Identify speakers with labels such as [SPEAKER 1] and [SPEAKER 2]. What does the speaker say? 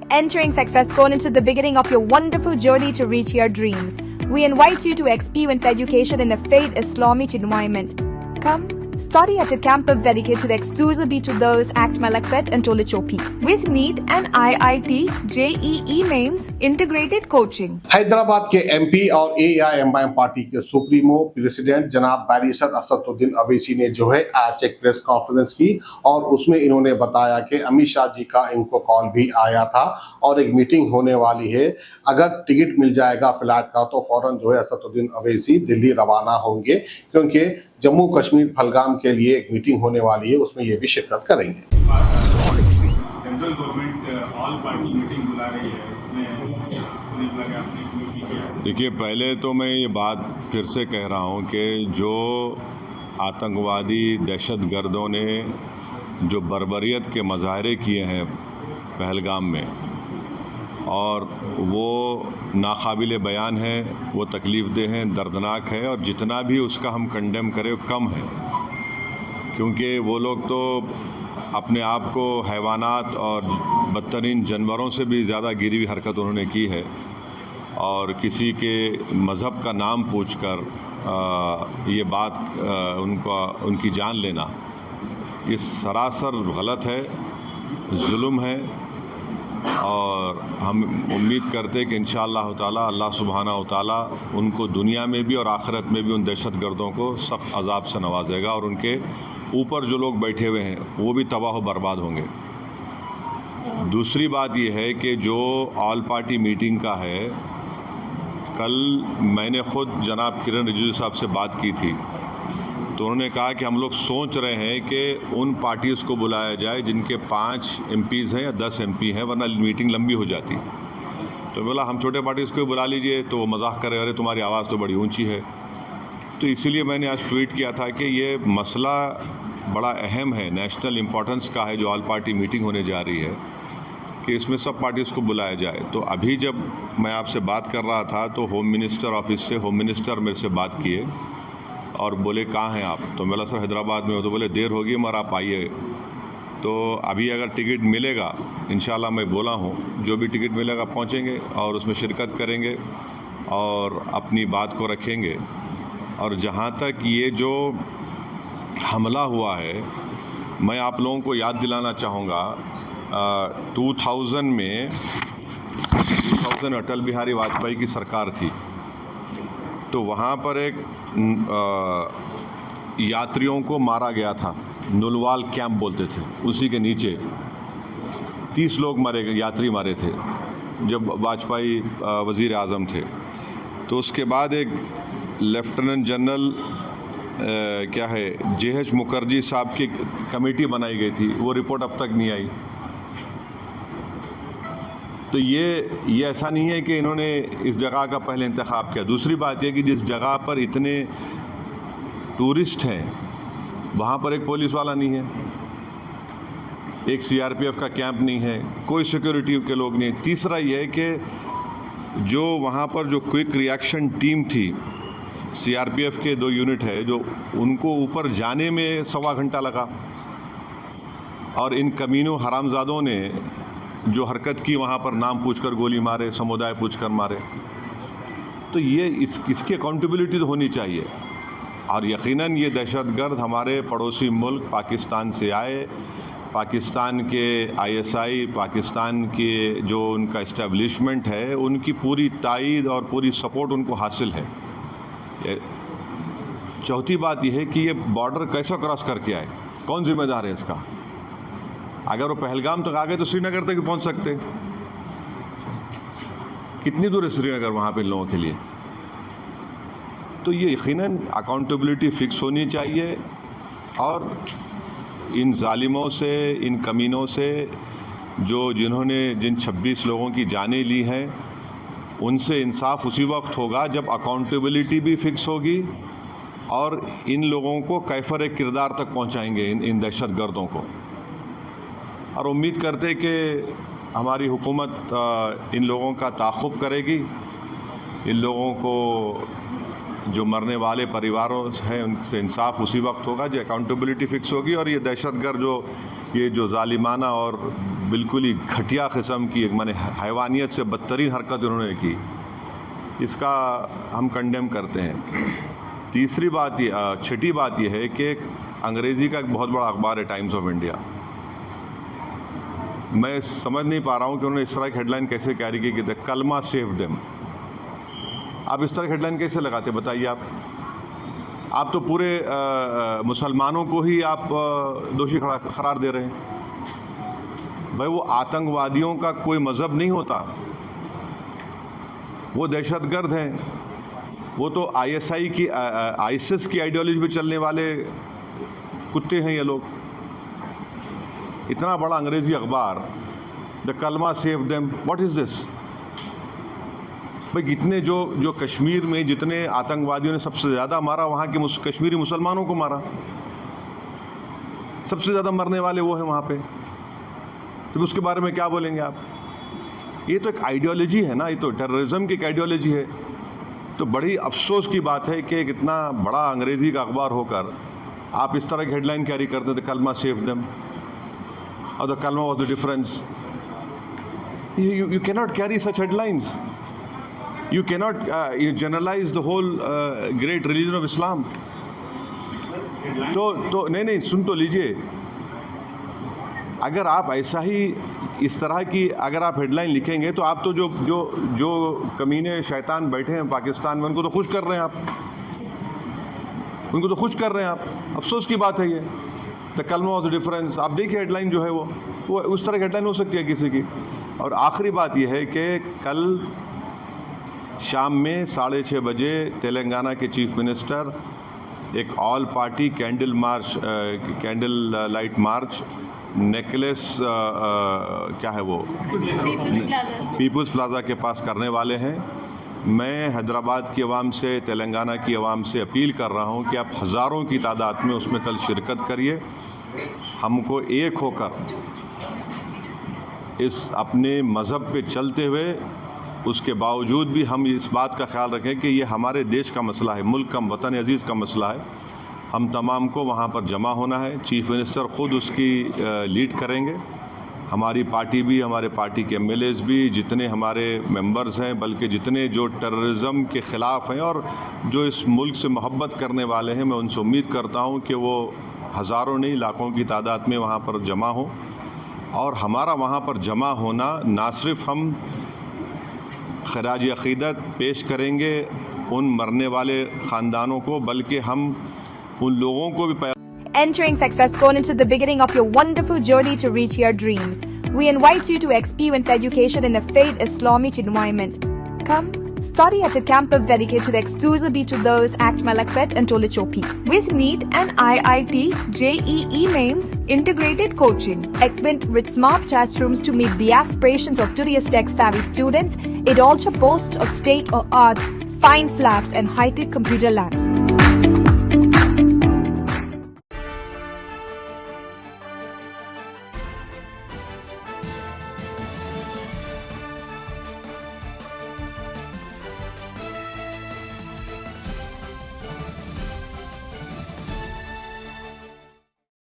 [SPEAKER 1] entering FECFESCON into the beginning of your wonderful journey to reach your dreams. We invite you to experience education in a faith Islamic environment. Come, study at a campus dedicated exclusively to those at Malakpet and Tolichopi. With NEET and IIT JEE mains integrated coaching.
[SPEAKER 2] Hyderabad के MP और AIMIM party के supremo president जनाब barrister Asaduddin Owaisi ने जो है आज एक press conference की और उसमें इन्होंने बताया कि अमित शाह जी का इनको कॉल भी आया था और एक मीटिंग होने वाली है। अगर टिकट मिल जाएगा फ्लैट का तो फौरन जो है असदुद्दीन अवैसी दिल्ली रवाना होंगे, क्योंकि जम्मू कश्मीर फलगाम के लिए एक मीटिंग होने वाली है, उसमें ये भी शिरकत करेंगे।
[SPEAKER 3] Central government all party meeting बुला रही है,
[SPEAKER 4] देखिए, पहले तो मैं ये बात फिर से कह रहा हूँ कि जो आतंकवादी दहशतगर्दों ने जो बर्बरियत के मज़ाहरे किए हैं पहलगाम में, और वो नाकाबिले बयान है, वो तकलीफ़देह हैं, दर्दनाक है, और जितना भी उसका हम कंडेम करें कम है, क्योंकि वो लोग तो अपने आप को हैवानात और बदतरीन जानवरों से भी ज़्यादा गिरी हुई हरकत उन्होंने की है। और किसी के मज़हब का नाम पूछकर ये बात उनकी जान लेना, ये सरासर गलत है, जुल्म है। और हम उम्मीद करते हैं कि इंशाअल्लाह ताला अल्लाह सुब्हानहू ताला उनको दुनिया में भी और आखिरत में भी उन दहशतगर्दों को सख्त अजाब से नवाजेगा, और उनके ऊपर जो लोग बैठे हुए हैं वो भी तबाह बर्बाद होंगे। दूसरी बात ये है कि जो ऑल पार्टी मीटिंग का है, कल मैंने ख़ुद जनाब किरण रिजिजू साहब से बात की थी, तो उन्होंने कहा कि हम लोग सोच रहे हैं कि उन पार्टीज़ को बुलाया जाए जिनके 5 MPs हैं या 10 MP हैं, वरना मीटिंग लंबी हो जाती। तो बोला हम छोटे पार्टीज़ को बुला लीजिए, तो वो मजाक करे, अरे तुम्हारी आवाज़ तो बड़ी ऊंची है। तो इसीलिए मैंने आज ट्वीट किया था कि ये मसला बड़ा अहम है, नेशनल इम्पोर्टेंस का है, जो ऑल पार्टी मीटिंग होने जा रही है, कि इसमें सब पार्टीज़ को बुलाया जाए। तो अभी जब मैं आपसे बात कर रहा था तो होम मिनिस्टर ऑफिस से होम मिनिस्टर मेरे से बात किए और बोले कहाँ हैं आप? तो मैं बोला सर हैदराबाद में हो। तो बोले देर होगी मगर आप आइए। तो अभी अगर टिकट मिलेगा, इंशाल्लाह मैं बोला हूँ, जो भी टिकट मिलेगा पहुँचेंगे और उसमें शिरकत करेंगे और अपनी बात को रखेंगे। और जहाँ तक ये जो हमला हुआ है, मैं आप लोगों को याद दिलाना चाहूँगा, 2000 में अटल बिहारी वाजपेयी की सरकार थी, तो वहाँ पर एक यात्रियों को मारा गया था, नुलवाल कैंप बोलते थे, उसी के नीचे 30 लोग मारे गए, यात्री मारे थे जब वाजपेयी वज़ीर आज़म थे। तो उसके बाद एक लेफ्टिनेंट जनरल JH मुखर्जी साहब की कमेटी बनाई गई थी, वो रिपोर्ट अब तक नहीं आई। तो ये ऐसा नहीं है कि इन्होंने इस जगह का पहले इंतखाब किया। दूसरी बात यह कि जिस जगह पर इतने टूरिस्ट हैं वहाँ पर एक पुलिस वाला नहीं है, एक CRPF का कैंप नहीं है, कोई सिक्योरिटी के लोग नहीं है। तीसरा ये है कि जो वहाँ पर जो क्विक रिएक्शन टीम थी, CRPF के 2 यूनिट है, जो उनको ऊपर जाने में 1.25 घंटा लगा, और इन कमीनों हरामजादों ने जो हरकत की वहाँ पर नाम पूछकर गोली मारे, समुदाय पूछकर मारे। तो ये इसकी अकाउंटेबिलिटी तो होनी चाहिए। और यकीनन ये दहशतगर्द हमारे पड़ोसी मुल्क पाकिस्तान से आए, पाकिस्तान के ISI, पाकिस्तान के जो उनका इस्टेब्लिशमेंट है, उनकी पूरी तायीद और पूरी सपोर्ट उनको हासिल है। चौथी बात यह है कि ये बॉर्डर कैसे क्रॉस करके आए, कौन जिम्मेदार है इसका? अगर वो पहलगाम तक आ गए तो श्रीनगर तक भी पहुंच सकते। कितनी दूर है श्रीनगर वहाँ पे इन लोगों के लिए? तो ये यकीनन अकाउंटेबिलिटी फिक्स होनी चाहिए, और इन जालिमों से, इन कमीनों से, जिन्होंने जिन 26 लोगों की जानें ली हैं, उनसे इंसाफ उसी वक्त होगा जब अकाउंटेबिलिटी भी फिक्स होगी और इन लोगों को कैफर किरदार तक पहुंचाएंगे, इन दहशतगर्दों को। और उम्मीद करते कि हमारी हुकूमत इन लोगों का ताक़ुब करेगी, इन लोगों को जो मरने वाले परिवारों हैं उनसे इंसाफ उसी वक्त होगा जब अकाउंटेबिलिटी फिक्स होगी। और ये दहशतगर्द जो ज़ालिमाना और बिल्कुल ही घटिया किस्म की माने हैवानियत से बदतरीन हरकत उन्होंने की, इसका हम कंडेम करते हैं। तीसरी बात ये छठी बात यह है कि अंग्रेज़ी का एक बहुत बड़ा अखबार है टाइम्स ऑफ इंडिया। मैं समझ नहीं पा रहा हूँ कि उन्होंने इस तरह की हेडलाइन कैसे कैरी की द कलमा सेव देम। आप इस तरह की हेडलाइन कैसे लगाते बताइए आप तो पूरे मुसलमानों को ही आप दोषी करार दे रहे हैं। भाई वो आतंकवादियों का कोई मज़हब नहीं होता, वो दहशतगर्द हैं, वो तो आईएसआई की आईसिस की आइडियोलॉजी पे चलने वाले कुत्ते हैं ये लोग। इतना बड़ा अंग्रेज़ी अखबार द कलमा save them, what is this? भाई इतने जो कश्मीर में जितने आतंकवादियों ने सबसे ज़्यादा मारा, वहाँ के कश्मीरी मुसलमानों को मारा, सबसे ज़्यादा मरने वाले वो हैं वहाँ पे, तो उसके बारे में क्या बोलेंगे आप? ये तो एक आइडियोलॉजी है ना, ये तो टेररिज्म की एक आइडियोलॉजी है। तो बड़ी अफसोस की बात है कि इतना बड़ा अंग्रेज़ी का अखबार होकर आप इस तरह की हेडलाइन कैरी करते थे, कलमा सेव देम और द कलमा was the difference. You cannot carry such headlines. You cannot you generalize the whole great religion of Islam. तो नहीं सुन तो लीजिए, अगर आप ऐसा ही इस तरह की अगर आप हेडलाइन लिखेंगे तो आप तो जो कमीने शैतान बैठे हैं पाकिस्तान में उनको तो खुश कर रहे हैं आप, उनको तो खुश कर रहे हैं आप। अफसोस की बात है ये। द कलमा वाज द डिफरेंस, आप देखिए हेडलाइन जो है वो उस तरह की हेडलाइन हो सकती है किसी की। और आखिरी बात यह है कि कल शाम में 6:30 बजे तेलंगाना के चीफ मिनिस्टर एक all party candle light march necklace क्या है वो पीपल्स प्लाजा के पास करने वाले हैं। मैं हैदराबाद की आवाम से, तेलंगाना की आवाम से अपील कर रहा हूं कि आप हज़ारों की तादाद में उसमें कल शिरकत करिए। हमको एक होकर इस अपने मज़हब पे चलते हुए उसके बावजूद भी हम इस बात का ख्याल रखें कि ये हमारे देश का मसला है, मुल्क का, वतन अज़ीज़ का मसला है। हम तमाम को वहाँ पर जमा होना है। चीफ मिनिस्टर ख़ुद उसकी लीड करेंगे, हमारी पार्टी भी, हमारे पार्टी के एमएलएज़ भी, जितने हमारे मेंबर्स हैं, बल्कि जितने जो टेररिज्म के ख़िलाफ़ हैं और जो इस मुल्क से मोहब्बत करने वाले हैं, मैं उनसे उम्मीद करता हूँ कि वो हज़ारों नहीं लाखों की तादाद में वहाँ पर जमा हों। और हमारा वहाँ पर जमा होना ना सिर्फ हम खराज अक़ीदत पेश करेंगे उन मरने वाले ख़ानदानों को, बल्कि हम उन लोगों को भी
[SPEAKER 1] Entering FECFESCON into the beginning of your wonderful journey to reach your dreams. We invite you to experience education in a faith Islamic environment. Come, study at a campus dedicated exclusively to those at Malakpet and Tolichopi. With NEET and IIT, JEE mains, integrated coaching, equipped with smart classrooms to meet the aspirations of today's tech-savvy students, it also boasts of state-of-art fine flats and high-tech computer labs.